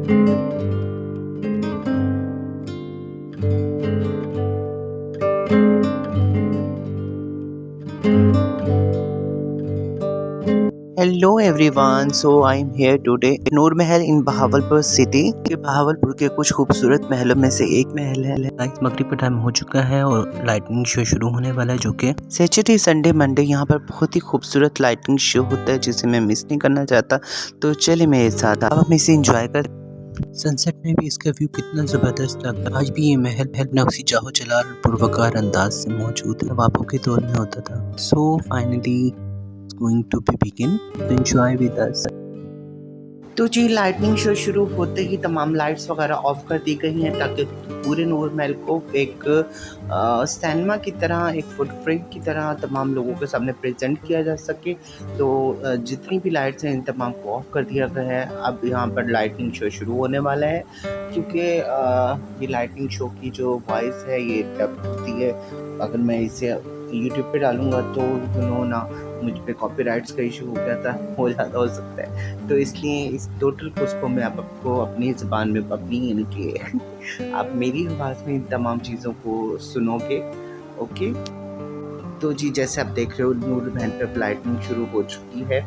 Hello everyone, so I'm here today at Noor Mahal in Bahawalpur city के बहावलपुर के कुछ खूबसूरत महलों में से एक महल है। गाइस मगरिब का टाइम हो चुका है और लाइटिंग शो शुरू होने वाला है, जो कि सैटरडे संडे मंडे यहाँ पर बहुत ही खूबसूरत लाइटिंग शो होता है जिसे मैं मिस नहीं करना चाहता। तो चले मेरे साथ, अब हम इसे एंजॉय कर। सनसेट में भी इसका व्यू कितना जबरदस्त लगता है। आज भी ये महल न उसी जाहो जलाल पुरवकार अंदाज से मौजूद है, नवाबों के दौर में होता था। So finally going to be begin, enjoy with us। तो जी लाइटनिंग शो शुरू होते ही तमाम लाइट्स वगैरह ऑफ कर दी गई हैं ताकि पूरे नूर महल को एक सिनेमा की तरह, एक फुटप्रिंट की तरह तमाम लोगों के सामने प्रेजेंट किया जा सके। तो जितनी भी लाइट्स हैं इन तमाम को ऑफ कर दिया गया है। अब यहाँ पर लाइटनिंग शो शुरू होने वाला है, क्योंकि ये लाइटनिंग शो की जो वॉइस है ये डब होती है। अगर मैं इसे यूट्यूब पे डालूँगा तो ना मुझ पे कॉपीराइट्स का इशू हो ज़्यादा हो सकता है। तो इसलिए इस टोटल कोर्स को मैं आपको अपनी ज़बान में, अपनी यानी कि आप मेरी आवाज़ में इन तमाम चीज़ों को सुनोगे। ओके, तो जी जैसे आप देख रहे हो नूर महल पर लाइटिंग शुरू हो चुकी है।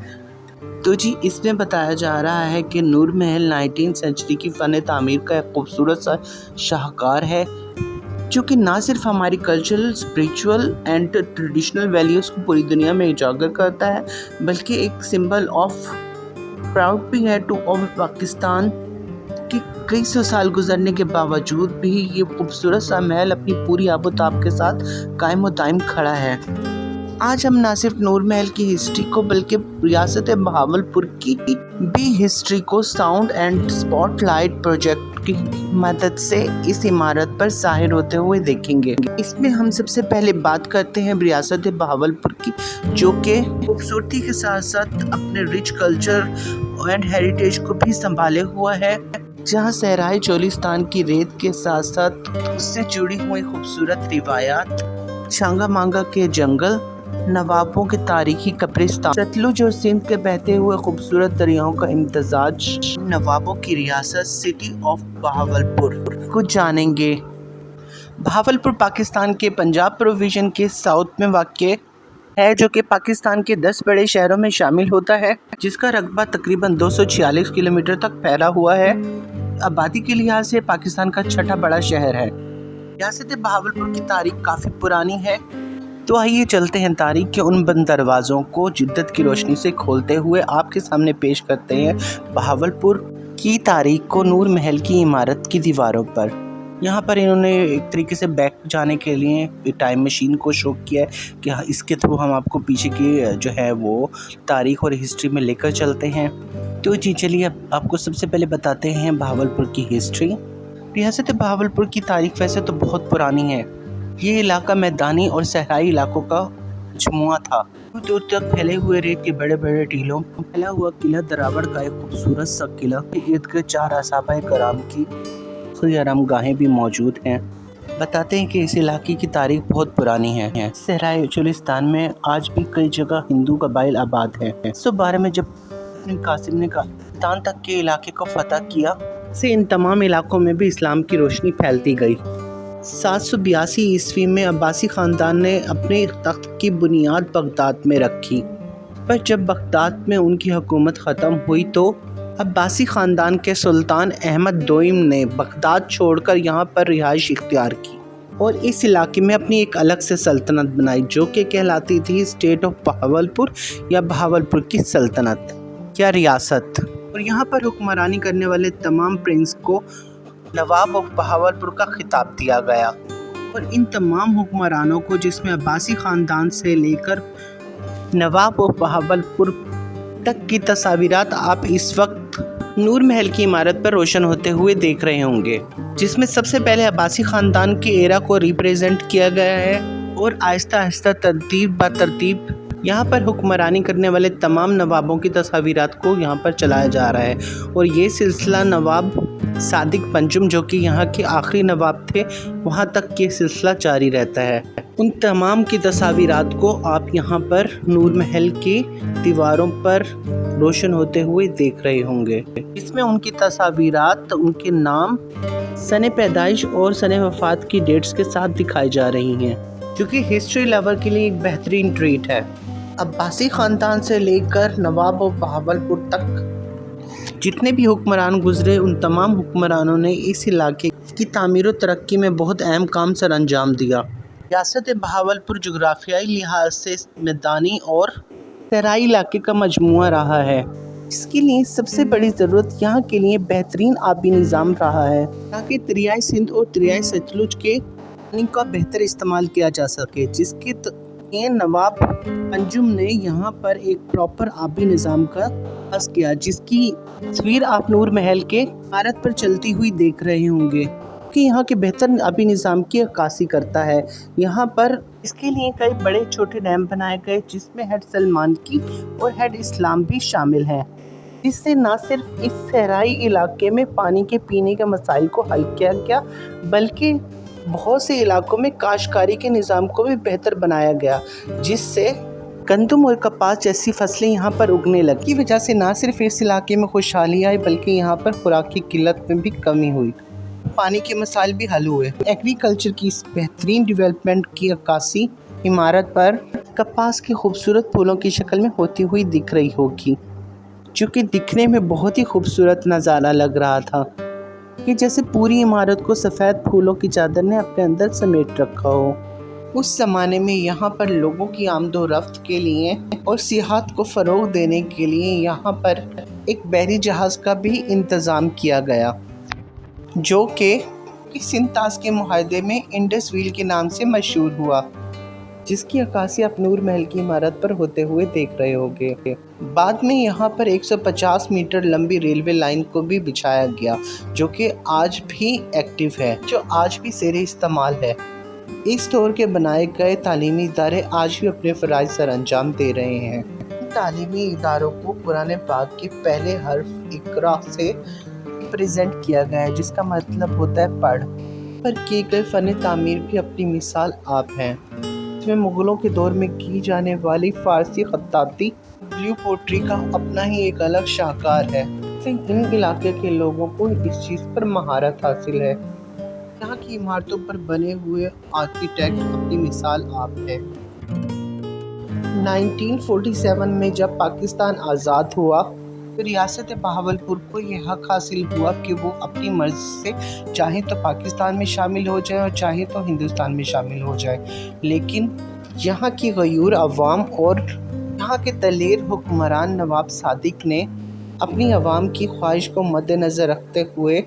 तो जी इसमें बताया जा रहा है कि नूर महल 19वीं सेंचुरी की फ़न तामीर का एक खूबसूरत सा शाहकार है, जो कि ना सिर्फ हमारी cultural, spiritual and traditional values को पूरी दुनिया में उजागर करता है, बल्कि एक सिंबल ऑफ प्राउड भी है टू ऑफ पाकिस्तान। कि कई सौ साल गुजरने के बावजूद भी ये खूबसूरत सा महल अपनी पूरी आबोताब के साथ कायम दायम खड़ा है। आज हम ना सिर्फ नूर महल की हिस्ट्री को बल्कि रियासत बहावलपुर की भी हिस्ट्री को साउंड एंड स्पॉटलाइट प्रोजेक्ट की मदद से इस इमारत पर ज़ाहिर होते हुए देखेंगे। इसमें हम सबसे पहले बात करते हैं रियासत बहावलपुर की, जो कि खूबसूरती के साथ साथ अपने रिच कल्चर एंड हेरिटेज को भी संभाले हुआ है, जहाँ सहराई चोलिस्तान की रेत के साथ साथ उससे जुड़ी हुई खूबसूरत रिवायात, शांगा मांगा के जंगल, नवाबों के तारीखी कब्रिस्तान, सतलुज और सिंध के बहते हुए खूबसूरत दरियाओं का इम्तजाज, नवाबों की रियासत सिटी ऑफ बहावलपुर को जानेंगे। बहावलपुर पाकिस्तान के पंजाब प्रोविजन के साउथ में वाक़ है, जो कि पाकिस्तान के 10 बड़े शहरों में शामिल होता है, जिसका रकबा तकरीबन 246 किलोमीटर तक फैला हुआ है। आबादी के लिहाज से पाकिस्तान का छठा बड़ा शहर है। रियासत बहावलपुर की तारीख काफ़ी पुरानी है। तो आइए चलते हैं तारीख के उन बंद दरवाज़ों को जिद्दत की रोशनी से खोलते हुए आपके सामने पेश करते हैं बहावलपुर की तारीख को नूर महल की इमारत की दीवारों पर। यहाँ पर इन्होंने एक तरीके से बैक जाने के लिए टाइम मशीन को शो किया है कि इसके थ्रू हम आपको पीछे की जो है वो तारीख और हिस्ट्री में लेकर चलते हैं। तो जी चलिए आपको सबसे पहले बताते हैं बहावलपुर की हिस्ट्री। रियासत बहावलपुर की तारीख वैसे तो बहुत पुरानी है। ये इलाका मैदानी और सहराई इलाकों का मजमुआ था। दूर तक फैले हुए रेत के बड़े बड़े टीलों फैला हुआ किला दरावड़ का एक खूबसूरत सा किला, इर्द गिर्द 4 असाबा कराम की आराम गाहें भी मौजूद हैं। बताते हैं कि इस इलाके की तारीख बहुत पुरानी है। सहराई चोलिस्तान में आज भी कई जगह हिंदू कबाइल आबाद हैं। 112 में जब कासिम ने पाकिस्तान तक के इलाके को फतह किया से इन तमाम इलाकों में भी इस्लाम की रोशनी फैलती गई। 782 ईस्वी में अब्बासी ख़ानदान ने अपने तख्त की बुनियाद बगदाद में रखी, पर जब बगदाद में उनकी हुकूमत ख़त्म हुई तो अब्बासी ख़ानदान के सुल्तान अहमद दोइम ने बगदाद छोड़कर यहाँ पर रिहाइश इख्तियार की और इस इलाके में अपनी एक अलग से सल्तनत बनाई, जो कि कहलाती थी स्टेट ऑफ बहावलपुर या बहावलपुर की सल्तनत या रियासत। और यहाँ पर हुक्मरानी करने वाले तमाम प्रिंस को नवाब ऑफ बहावलपुर का खिताब दिया गया। और इन तमाम हुक्मरानों को, जिसमें अब्बासी ख़ानदान से लेकर नवाब ऑफ बहावलपुर तक की तस्वीरात आप इस वक्त नूर महल की इमारत पर रोशन होते हुए देख रहे होंगे, जिसमें सबसे पहले अब्बासी ख़ानदान के एरा को रिप्रेजेंट किया गया है और आहिस्ता आहिस्ता तरतीब ब तरतीब यहाँ पर हुक्मरानी करने वाले तमाम नवाबों की तस्वीरात को यहाँ पर चलाया जा रहा है। और ये सिलसिला नवाब सादिक पंजुम जो कि यहाँ के आखिरी नवाब थे, वहाँ तक ये सिलसिला जारी रहता है। उन तमाम की तस्वीरात को आप यहाँ पर नूर महल की दीवारों पर रोशन होते हुए देख रहे होंगे। इसमें उनकी तस्वीरात, उनके नाम, सने पैदाइश और सने वफात की डेट्स के साथ दिखाई जा रही हैं, जो कि हिस्ट्री लवर के लिए एक बेहतरीन ट्रीट है। अब्बासी ख़ानदान से लेकर नवाब और बहावलपुर तक जितने भी हुक्मरान गुजरे, उन तमाम हुक्मरानों ने इस इलाके की तामीर और तरक्की में बहुत अहम काम सर अंजाम दिया। रियासत बहावलपुर जोग्राफियाई लिहाज से मैदानी और तराई इलाके का मजमुआ रहा है। इसके लिए सबसे बड़ी ज़रूरत यहाँ के लिए बेहतरीन आबी निज़ाम रहा है, ताकि दरियाए सिंध और दरियाए सतलुज के पानी का बेहतर इस्तेमाल किया जा सके, जिसके नवाब पंजुम ने यहाँ पर एक प्रॉपर आबी निज़ाम का आगाज़ किया, जिसकी तस्वीर आप नूर महल के इमारत पर चलती हुई देख रहे होंगे, कि यहाँ के बेहतर आबी निज़ाम की अक्कासी करता है। यहाँ पर इसके लिए कई बड़े छोटे डैम बनाए गए, जिसमें हेड सलमान की और हेड इस्लाम भी शामिल हैं, जिससे न सिर्फ इस सहराई इलाके में पानी के पीने के मसाइल को हल किया गया, बल्कि बहुत से इलाकों में काश्तकारी के निज़ाम को भी बेहतर बनाया गया, जिससे गंदम और कपास जैसी फसलें यहाँ पर उगने लगी। की वजह से न सिर्फ इस इलाके में खुशहाली आई, बल्कि यहाँ पर खुराक की किल्लत में भी कमी हुई, पानी के मसाइल भी हल हुए। एग्रीकल्चर की इस बेहतरीन डेवलपमेंट की अक्कासी इमारत पर कपास के खूबसूरत फूलों की शक्ल में होती हुई दिख रही होगी, जो कि दिखने में बहुत ही खूबसूरत नज़ारा लग रहा था, कि जैसे पूरी इमारत को सफ़ेद फूलों की चादर ने अपने अंदर समेट रखा हो। उस ज़माने में यहाँ पर लोगों की आमदोरफ्त के लिए और सियाहत को फ़रोग़ देने के लिए यहाँ पर एक बहरी जहाज़ का भी इंतज़ाम किया गया, जो कि सिंतास के मुआहदे में इंडस व्हील के नाम से मशहूर हुआ, जिसकी अक्कासी आप नूर महल की इमारत पर होते हुए देख रहे होंगे। बाद में यहाँ पर 150 मीटर लंबी रेलवे लाइन को भी बिछाया गया, जो कि आज भी एक्टिव है, जो आज भी ज़ेर इस्तेमाल है। इस दौर के बनाए गए तालीमी इदारे आज भी अपने फ़राइज़ सर अंजाम दे रहे हैं। तालीमी इदारों को कुरान पाक के पहले हर्फ इकरा से प्रेजेंट किया गया है, जिसका मतलब होता है पढ़। पर किए गए फ़न तामीर भी अपनी मिसाल आप हैं, इसमें मुग़लों के दौर में की जाने वाली फ़ारसी ख़त्ताती ब्लू पोट्री का अपना ही एक अलग शाहकार है। इन इलाके के लोगों को इस चीज़ पर महारत हासिल है। यहाँ की इमारतों पर बने हुए आर्किटेक्ट अपनी मिसाल आप है। 1947 में जब पाकिस्तान आज़ाद हुआ, तो रियासत बहावलपुर को यह हक़ हासिल हुआ कि वो अपनी मर्ज़ी से चाहे तो पाकिस्तान में शामिल हो जाए और चाहे तो हिंदुस्तान में शामिल हो जाए। लेकिन यहाँ की गयूर अवाम और यहाँ के दलेर हुक्मरान नवाब सादिक ने अपनी अवाम की ख्वाहिश को मद्देनज़र रखते हुए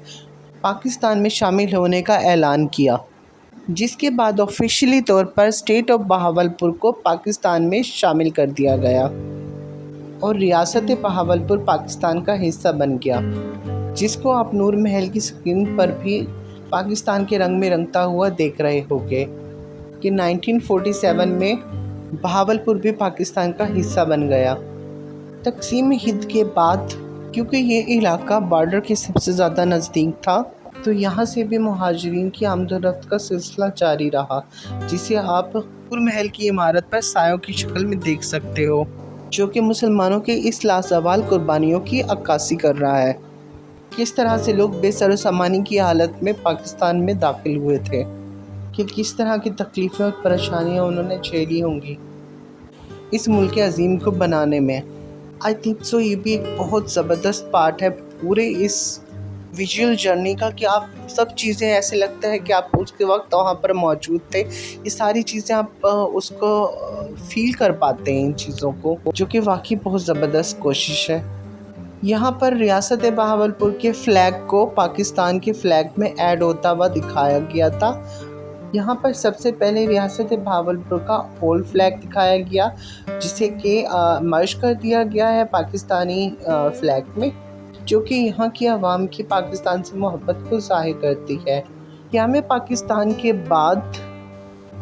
पाकिस्तान में शामिल होने का ऐलान किया, जिसके बाद ऑफिशियली तौर पर स्टेट ऑफ बहावलपुर को पाकिस्तान में शामिल कर दिया गया और रियासत बहावलपुर पाकिस्तान का हिस्सा बन गया, जिसको आप नूर महल की स्क्रीन पर भी पाकिस्तान के रंग में रंगता हुआ देख रहे होंगे कि 1947 में बहावलपुर भी पाकिस्तान का हिस्सा बन गया। तकसीम हिंद के बाद क्योंकि ये इलाका बॉर्डर के सबसे ज़्यादा नज़दीक था, तो यहाँ से भी मुहाजिरीन की आमदोरफ्त का सिलसिला जारी रहा, जिसे आप नूर महल की इमारत पर सायों की शक्ल में देख सकते हो, जो कि मुसलमानों के इस लाज़वाल कुर्बानियों की अक्कासी कर रहा है। किस तरह से लोग बेसर सामानी की हालत में पाकिस्तान में दाखिल हुए थे, कि किस तरह की तकलीफ़ें और परेशानियाँ उन्होंने झेली होंगी इस मुल्क अज़ीम को बनाने में। आई थिंक सो ये भी एक बहुत ज़बरदस्त पार्ट है पूरे इस विजुअल जर्नी का, कि आप सब चीज़ें ऐसे लगता है कि आप उसके वक्त वहाँ पर मौजूद थे। ये सारी चीज़ें आप उसको फील कर पाते हैं इन चीज़ों को, जो कि वाकई बहुत ज़बरदस्त कोशिश है। यहाँ पर रियासत बहावलपुर के फ़्लैग को पाकिस्तान के फ़्लैग में ऐड होता हुआ दिखाया गया था। यहाँ पर सबसे पहले रियासत बहावलपुर का ओल्ड फ्लैग दिखाया गया, जिसे कि मर्ज कर दिया गया है पाकिस्तानी फ़्लैग में, जो कि यहाँ की आवाम की पाकिस्तान से मोहब्बत को ज़ाहिर करती है। क़याम पाकिस्तान के बाद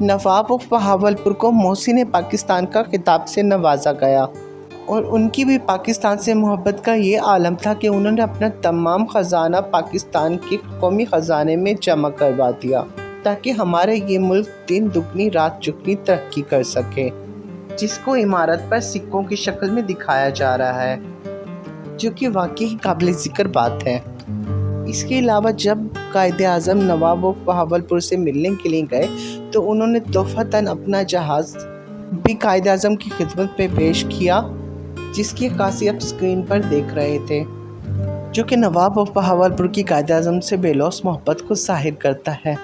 नवाब ऑफ बहावलपुर को मोहसिन पाकिस्तान का खिताब से नवाजा गया और उनकी भी पाकिस्तान से मोहब्बत का ये आलम था कि उन्होंने अपना तमाम ख़जाना पाकिस्तान के कौमी ख़जाने में जमा करवा दिया ताकि हमारा ये मुल्क दिन दुगनी रात चुगनी तरक्की कर सके, जिसको इमारत पर सिक्कों की शक्ल में दिखाया जा रहा है, जो कि वाकई काबिल ज़िक्र बात है। इसके अलावा जब कायद-ए-आज़म नवाब बहावलपुर से मिलने के लिए गए तो उन्होंने तोहफ़तन अपना जहाज़ भी कायद-ए-आज़म की खिदमत में पेश किया, जिसकी अक्कासी आप स्क्रीन पर देख रहे थे, जो कि नवाब ऑफ बहावलपुर की कायद-ए-आज़म से बेलौस मोहब्बत को ज़ाहिर करता है।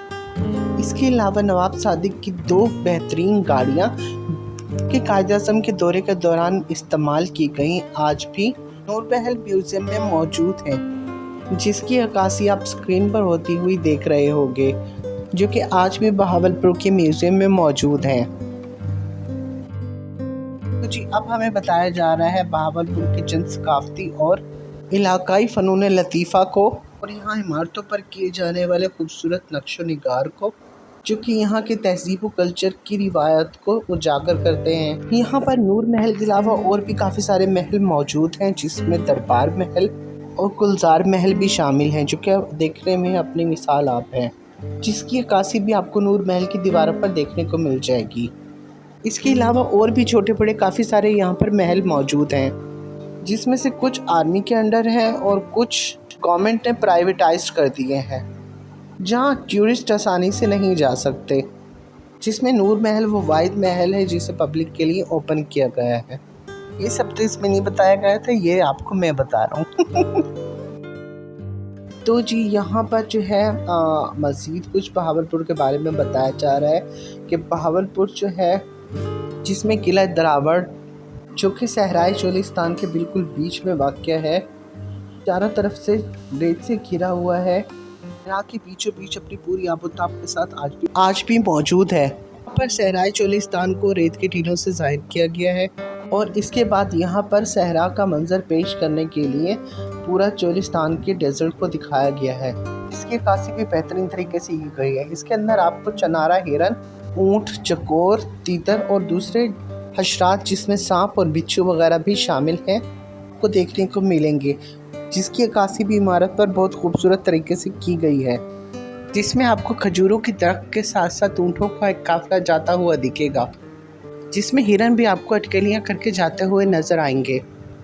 इसके अलावा नवाब सादिक की 2 बेहतरीन गाड़ियाँ कि कायद-ए-आज़म के दौरे के दौरान इस्तेमाल की गई आज भी नूर महल म्यूज़ियम में मौजूद हैं, जिसकी अक्कासी आप स्क्रीन पर होती हुई देख रहे होंगे, जो कि आज भी बहावलपुर के म्यूज़ियम में मौजूद हैं। तो जी अब हमें बताया जा रहा है बहावलपुर के जन सकाफ़ती और इलाकाई फ़नून लतीफ़ा को और यहाँ इमारतों पर किए जाने वाले खूबसूरत नक्शो निगार को, जो कि यहाँ के तहज़ीब व कल्चर की रिवायत को उजागर करते हैं। यहाँ पर नूर महल के अलावा और भी काफ़ी सारे महल मौजूद हैं, जिसमें दरबार महल और गुलजार महल भी शामिल हैं, जो कि देखने में अपनी मिसाल आप हैं, जिसकी अक्कासी भी आपको नूर महल की दीवारों पर देखने को मिल जाएगी। इसके अलावा और भी छोटे बड़े काफ़ी सारे यहाँ पर महल मौजूद हैं, जिसमें से कुछ आर्मी के अंडर हैं और कुछ गवर्नमेंट ने प्राइवेटाइज कर दिए हैं, जहाँ टूरिस्ट आसानी से नहीं जा सकते, जिसमें नूर महल वो वाहिद महल है जिसे पब्लिक के लिए ओपन किया गया है। ये सब तो इसमें नहीं बताया गया था, ये आपको मैं बता रहा हूँ। तो जी यहाँ पर जो है मज़ीद कुछ बहावलपुर के बारे में बताया जा रहा है कि बहावलपुर जो है, जिसमें किला दरावड़ जो कि सहराई चोलिस्तान के बिल्कुल बीच में वाक़या है, चारों तरफ से रेत से घिरा हुआ है, यहाँ के बीचों बीच अपनी पूरी आबोताब के साथ आज भी मौजूद है। यहाँ पर सहराई चोलिस्तान को रेत के टीलों से ज़ाहिर किया गया है और इसके बाद यहाँ पर सहरा का मंजर पेश करने के लिए पूरा चोलिस्तान के डेजर्ट को दिखाया गया है, इसकी काफ़ी भी बेहतरीन तरीके से की गई है। इसके अंदर आपको चनारा, हिरन, ऊँट, चकोर, तीतर और दूसरे हशरात जिसमें सांप और बिच्छू वगैरह भी शामिल हैं को देखने को मिलेंगे, जिसकी अक्कासी भी इमारत पर बहुत खूबसूरत तरीके से की गई है, जिसमें आपको खजूरों की दरख्त के साथ साथ ऊँटों का एक काफ़िला जाता हुआ दिखेगा, जिसमें हिरन भी आपको अटकलियाँ करके जाते हुए नज़र आएंगे।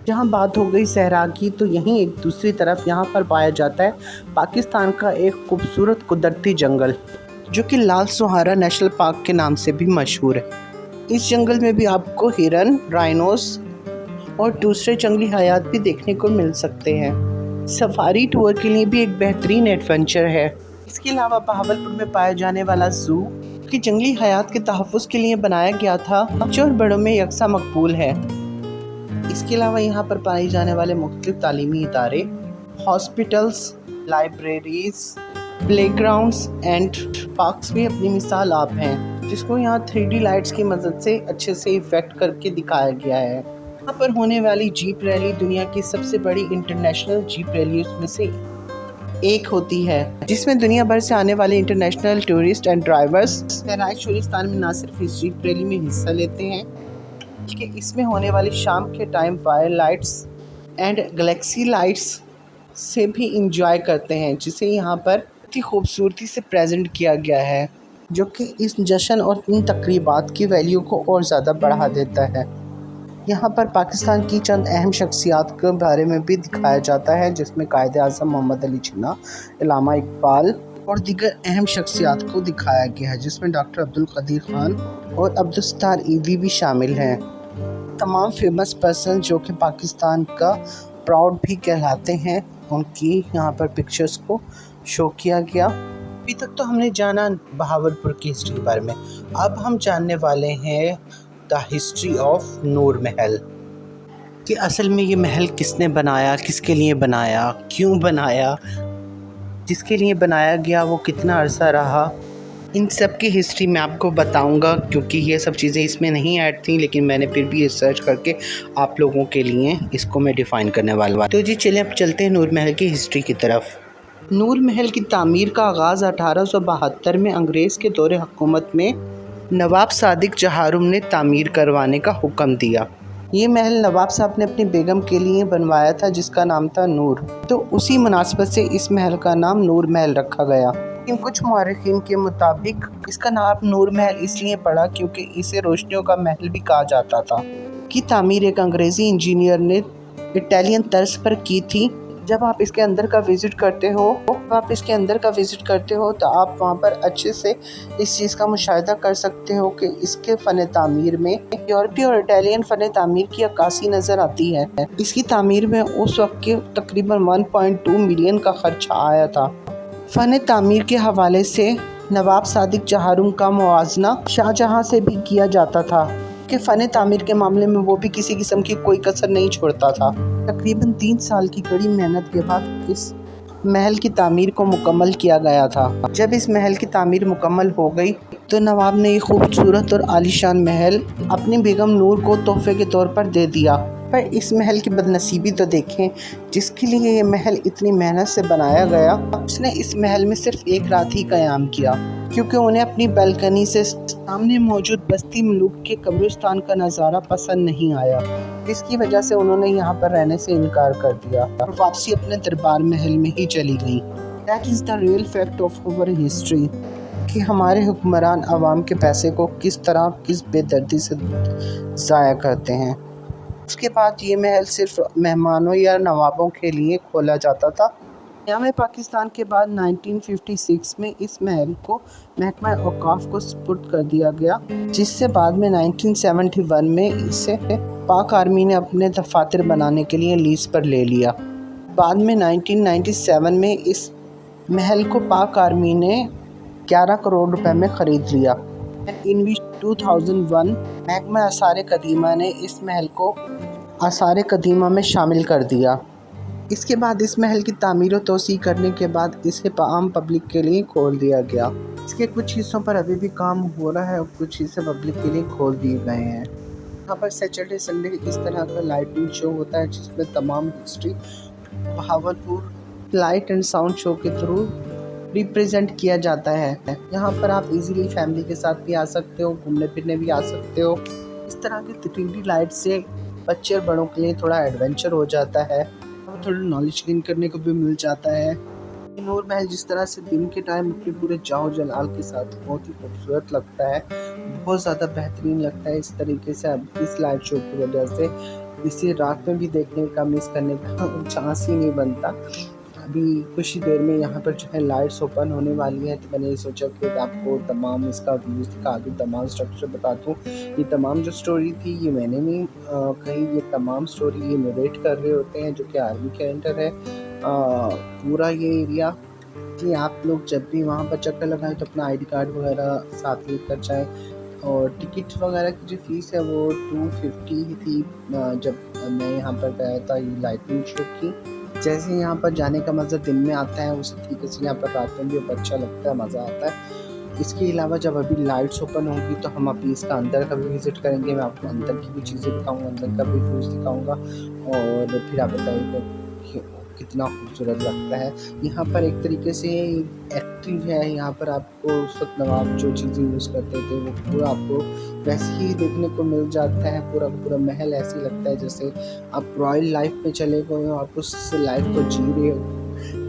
जहाँ बात हो गई सहरा की, तो यहीं एक दूसरी तरफ यहाँ पर पाया जाता है पाकिस्तान का एक खूबसूरत कुदरती जंगल, जो कि लाल सुहारा नेशनल पार्क के नाम से भी मशहूर है। इस जंगल में भी आपको हिरन, राइनोस और दूसरे जंगली हयात भी देखने को मिल सकते हैं। सफारी टूर के लिए भी एक बेहतरीन एडवेंचर है। इसके अलावा बहावलपुर में पाया जाने वाला ज़ू कि जंगली हयात के तहफ़्फ़ुज़ के लिए बनाया गया था, बच्चों और बड़ों में यकसा मकबूल है। इसके अलावा यहाँ पर पाए जाने वाले मुख्तलिफ तालीमी इदारे, hospitals, libraries, playgrounds and parks भी अपनी मिसाल आप हैं, जिसको यहाँ 3D लाइट्स की मदद से अच्छे से इफ़ेक्ट करके दिखाया गया है। यहाँ पर होने वाली जीप रैली दुनिया की सबसे बड़ी इंटरनेशनल जीप रैली में से एक होती है, जिसमें दुनिया भर से आने वाले इंटरनेशनल टूरिस्ट एंड ड्राइवर्स सहराई चोलिस्तान में न सिर्फ इस जीप रैली में हिस्सा लेते हैं, बल्कि इसमें होने वाली शाम के time fire lights and Galaxy lights से भी इंजॉय करते हैं, जिसे यहाँ पर बहुत ही खूबसूरती से प्रेजेंट किया गया है, जो कि इस जश्न और इन तकरीबात की वैल्यू को और ज़्यादा बढ़ा देता है। यहाँ पर पाकिस्तान की चंद अहम शख्सियात के बारे में भी दिखाया जाता है, जिसमें कायद-ए-आज़म मोहम्मद अली जिन्ना, इल्लामा इकबाल और दीगर अहम शख्सियात को दिखाया गया है, जिसमें डॉक्टर अब्दुल कदीर खान और अब्दुल सत्तार ईवी भी शामिल हैं। तमाम फेमस पर्सन जो कि पाकिस्तान का प्राउड भी कहलाते हैं, उनकी यहाँ पर पिक्चर्स को शो किया गया। अभी तक तो हमने जाना बहावलपुर की हिस्ट्री के बारे में, अब हम जानने वाले हैं द हिस्ट्री ऑफ नूर महल कि असल में ये महल किसने बनाया, किसके लिए बनाया, क्यों बनाया, जिसके लिए बनाया गया वो कितना अरसा रहा। इन सब की हिस्ट्री मैं आपको बताऊंगा, क्योंकि ये सब चीज़ें इसमें नहीं ऐड थी, लेकिन मैंने फिर भी रिसर्च करके आप लोगों के लिए इसको मैं डिफ़ाइन करने वाला हूँ। तो जी चलिए अब चलते हैं नूर महल की हिस्ट्री की तरफ। नूर महल की तामीर का आगाज़ 1872 में अंग्रेज़ के दौरे हुकूमत में नवाब सादिक जहारुम ने तामीर करवाने का हुक्म दिया। ये महल नवाब साहब ने अपनी बेगम के लिए बनवाया था जिसका नाम था नूर। तो उसी मुनासबत से इस महल का नाम नूर महल रखा गया। लेकिन कुछ मुअर्रिखीन के मुताबिक इसका नाम नूर महल इसलिए पड़ा क्योंकि इसे रोशनियों का महल भी कहा जाता था। की तामीर एक अंग्रेज़ी इंजीनियर ने इटालियन तर्ज पर की थी। जब आप इसके अंदर का विज़िट करते हो तो आप वहाँ पर अच्छे से इस चीज़ का मुशाहिदा कर सकते हो कि इसके फ़न तामीर में यूरोपीय और इटालियन फ़न तामीर की अक्कासी नज़र आती है। इसकी तामीर में उस वक्त के तकरीबन 1.2 मिलियन का खर्चा आया था। फ़न तामीर के हवाले से नवाब सादिक जहारुम का मुआवजा शाहजहाँ से भी किया जाता था कि फ़न तामीर के मामले में वो भी किसी किस्म की कोई कसर नहीं छोड़ता था। तकरीबन 3 साल की कड़ी मेहनत के बाद इस महल की तामीर को मुकम्मल किया गया था। जब इस महल की तामीर मुकम्मल हो गई तो नवाब ने ये खूबसूरत और आलीशान महल अपनी बेगम नूर को तोहफे के तौर पर दे दिया। पर इस महल की बदनसीबी तो देखें, जिसके लिए ये महल इतनी मेहनत से बनाया गया, उसने इस महल में सिर्फ एक रात ही क़याम किया क्योंकि उन्हें अपनी बालकनी से सामने मौजूद बस्ती मलूक के कब्रिस्तान का नज़ारा पसंद नहीं आया, जिसकी वजह से उन्होंने यहाँ पर रहने से इनकार कर दिया और वापसी अपने दरबार महल में ही चली गई। That is the real fact of our history कि हमारे हुक्मरान आवाम के पैसे को किस बेदर्दी से ज़ाया करते हैं। उसके बाद ये महल सिर्फ मेहमानों या नवाबों के लिए खोला जाता था। क़याम पाकिस्तान के बाद 1956 में इस महल को महकमा औक़ाफ़ को सुपुर्द कर दिया गया, जिससे बाद में 1971 में इसे पाक आर्मी ने अपने दफातर बनाने के लिए लीज़ पर ले लिया। बाद में 1997 में इस महल को पाक आर्मी ने 11 करोड़ रुपए में ख़रीद लिया। इन 2001 महकमा आसार कदीमा ने इस महल को आसार कदीमा में शामिल कर दिया। इसके बाद इस महल की तामीर और तोसी करने के बाद इसे आम पब्लिक के लिए खोल दिया गया। इसके कुछ हिस्सों पर अभी भी काम हो रहा है और कुछ हिस्से पब्लिक के लिए खोल दिए गए हैं। यहाँ पर सैटरडे संडे इस तरह का लाइटिंग शो होता है जिसमें तमाम history Bahawalpur light and sound show के थ्रू रिप्रेजेंट किया जाता है। यहाँ पर आप इजीली फैमिली के साथ भी आ सकते हो, घूमने फिरने भी आ सकते हो। इस तरह की 3D लाइट से बच्चे और बड़ों के लिए थोड़ा एडवेंचर हो जाता है और थोड़ा नॉलेज गेन करने को भी मिल जाता है। नूर महल जिस तरह से दिन के टाइम अपने पूरे जाओ जलाल के साथ बहुत ही खूबसूरत लगता है, बहुत ज़्यादा बेहतरीन लगता है। इस तरीके से अब इस लाइट शो की वजह से इसे रात में भी देखने का मिस करने का चांस ही नहीं बनता। अभी कुछ ही देर में यहाँ पर जो है लाइट्स ओपन होने वाली है, तो मैंने सोचा कि आपको तमाम इसका व्यूज़ दिखा दूँ, तमाम स्ट्रक्चर बता दूँ। ये तमाम जो स्टोरी थी ये मैंने नहीं कही, ये तमाम स्टोरी ये नरेट कर रहे होते हैं जो कि आर्मी के अंडर है पूरा ये एरिया। कि आप लोग जब भी वहाँ पर चक्कर लगाएं तो अपना ID कार्ड वगैरह साथ लेकर जाएँ। और टिकट वगैरह की जो फ़ीस है वो 250 ही थी जब मैं यहाँ पर गया था ये लाइटिंग शो की। जैसे यहाँ पर जाने का मज़ा दिन में आता है उसी तरीके से यहाँ पर रात में भी अच्छा लगता है, मज़ा आता है। इसके अलावा जब अभी लाइट्स ओपन होंगी तो हम अभी इसका अंदर का भी विज़िट करेंगे। मैं आपको अंदर की भी चीज़ें दिखाऊंगा, अंदर का भी व्यूज़ दिखाऊंगा और फिर आप बताइएगा कितना खूबसूरत लगता है। यहाँ पर एक तरीके से एक्टिव है, यहाँ पर आपको उस वक्त नवाब जो चीज़ें यूज़ करते थे वो पूरा आपको वैसे ही देखने को मिल जाता है। पूरा पूरा महल ऐसे लगता है जैसे आप रॉयल लाइफ में चले गए हो, आप उस लाइफ को जी रहे हो।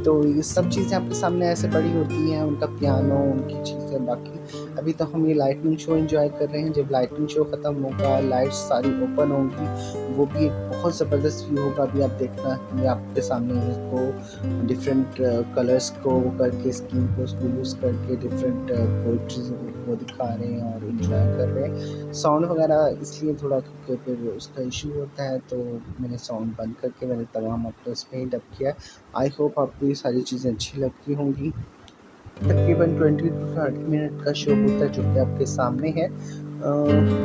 तो ये सब चीज़ें आपके सामने ऐसे पड़ी होती हैं, उनका पियानो, उनकी चीज़ें। बाकी अभी तो हम ये लाइटनिंग शो एंजॉय कर रहे हैं। जब लाइटनिंग शो ख़त्म होगा, लाइट्स सारी ओपन होंगी, वो भी एक बहुत ज़बरदस्त व्यू होगा। अभी आप देखना ये आपके सामने इसको डिफरेंट कलर्स को करके स्किन को उसको यूज़ करके डिफरेंट पोइट्रीज वो दिखा रहे हैं और इंजॉय कर रहे हैं। साउंड वगैरह इसलिए थोड़ा क्योंकि फिर उसका इशू होता है तो मैंने साउंड बंद करके मैंने तमाम अपने उसमें ही डब किया। आई होप आपको ये सारी चीज़ें अच्छी लगती होंगी। तकरीबन 20 to 30 मिनट का शो होता है जो कि आपके सामने है।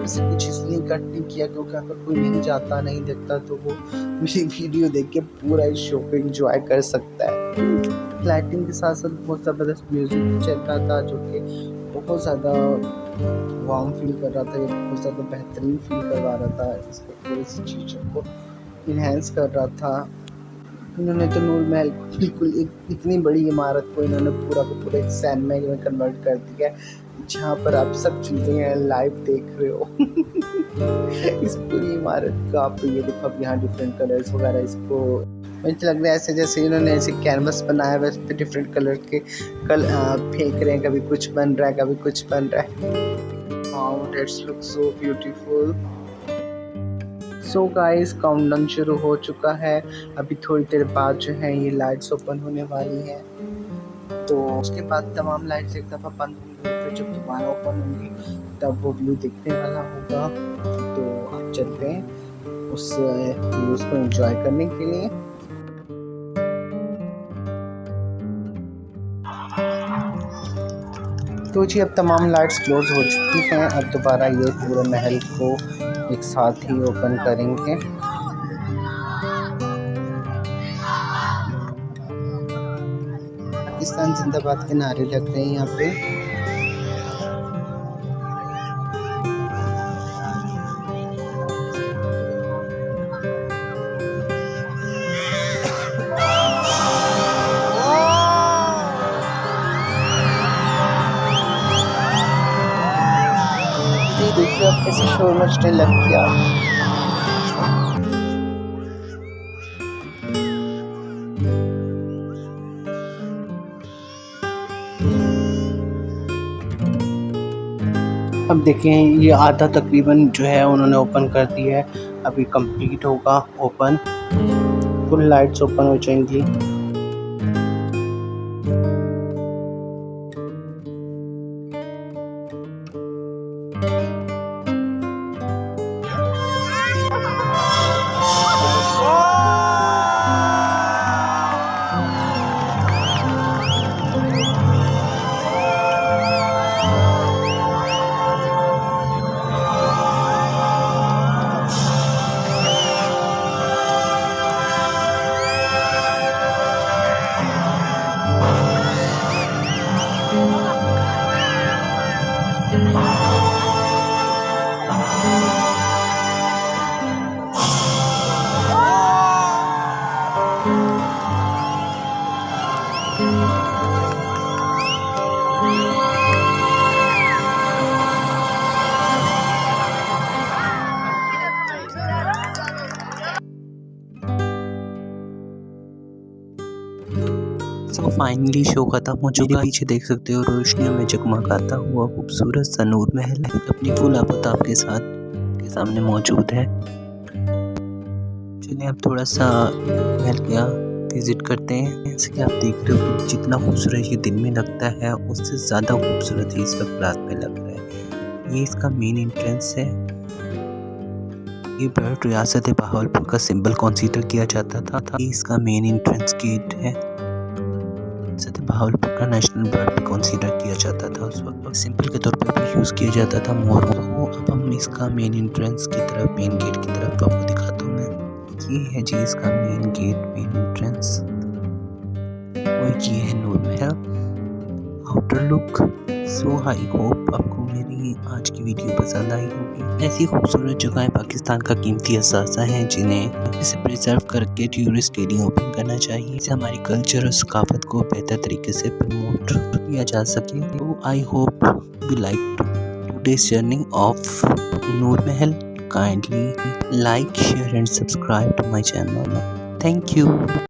इसे कुछ इसलिए कट नहीं किया क्योंकि अगर कोई नहीं जाता नहीं देखता तो वो मेरी वीडियो देख के पूरा इस शो को एंजॉय कर सकता है। लाइटिंग के साथ साथ बहुत ज़बरदस्त म्यूज़िक चल रहा था जो कि बहुत ज़्यादा वार्म फील कर रहा था, बहुत ज़्यादा बेहतरीन फील करवा रहा था, इसको पूरी चीज़ों को इन्हेंस कर रहा था। इन्होंने तो नूर महल को बिल्कुल एक इतनी बड़ी इमारत को इन्होंने पूरा का पूरा एक सैंडमैन में कन्वर्ट कर दिया। जहाँ पर आप सब चीज़ें लाइव देख रहे हो। इस पूरी इमारत का आप ये देखो, अब यहाँ डिफरेंट कलर्स वगैरह, इसको मुझे लग रहा है ऐसे जैसे इन्होंने ऐसे कैनवस बनाया है, उस पे डिफरेंट कलर के फेंक रहे हैं, कभी कुछ बन रहा है, कभी कुछ बन रहा है। Wow, that's look so beautiful. So guys, countdown शुरू हो चुका है। अभी थोड़ी देर बाद जो है ये लाइट्स ओपन होने वाली है, तो उसके बाद तमाम लाइट्स एक दफ़ा बंद होंगी, फिर जब दोबारा ओपन होंगी तब वो व्यू दिखने वाला होगा। तो आप चलते हैं उस व्यूज़ को एंजॉय करने के लिए। तो जी, अब तमाम लाइट्स क्लोज हो चुकी हैं। अब दोबारा ये पूरे महल को एक साथ ही ओपन करेंगे। पाकिस्तान जिंदाबाद के नारे लग रहे हैं यहाँ पे। देखिए अब कैसे शोर मचने लग गया। अब देखें, ये आधा तकरीबन जो है उन्होंने ओपन कर दिया है। अभी कंप्लीट होगा ओपन, फुल लाइट्स ओपन हो जाएंगी। तो फाइनली शो खत्म हो चुका है। पीछे देख सकते हो रोशनियों में जगमगाता हुआ खूबसूरत सा नूर महल अपनी फुल आबूताब आपके साथ के सामने मौजूद है। चलिए अब थोड़ा सा महल का विजिट करते हैं। जैसे कि आप देख रहे हो कि जितना खूबसूरत ये दिन में लगता है उससे ज़्यादा खूबसूरत इस वक्त रात में लग रहा है। ये इसका मेन एंट्रेंस है। ये बर्ड रियासत बहावलपुर का सिंबल कंसीडर किया जाता था। ये इसका मेन एंट्रेंस गेट है। बहावलपुर का नेशनल बर्ड भी कंसीडर किया जाता था उस वक्त, सिंपल के तौर पर भी यूज़ किया जाता था मोर। तो अब हम इसका मेन एंट्रेंस की तरफ, मेन गेट की तरफ आपको दिखाता हूँ मैं। ये है जी इसका मेन गेट, मेन एंट्रेंस, और ये है नूर महल outer look. So I hope आपको मेरी आज की वीडियो पसंद आई होगी। ऐसी खूबसूरत जगहें पाकिस्तान का कीमती असासा हैं जिन्हें इसे प्रिजर्व करके टूरिस्ट के लिए ओपन करना चाहिए। इससे हमारी कल्चर और सकाफत को बेहतर तरीके से प्रमोट किया जा सके। तो I hope you like today's journey of Noor Mahal. Kindly like, share and subscribe to my channel. Thank you.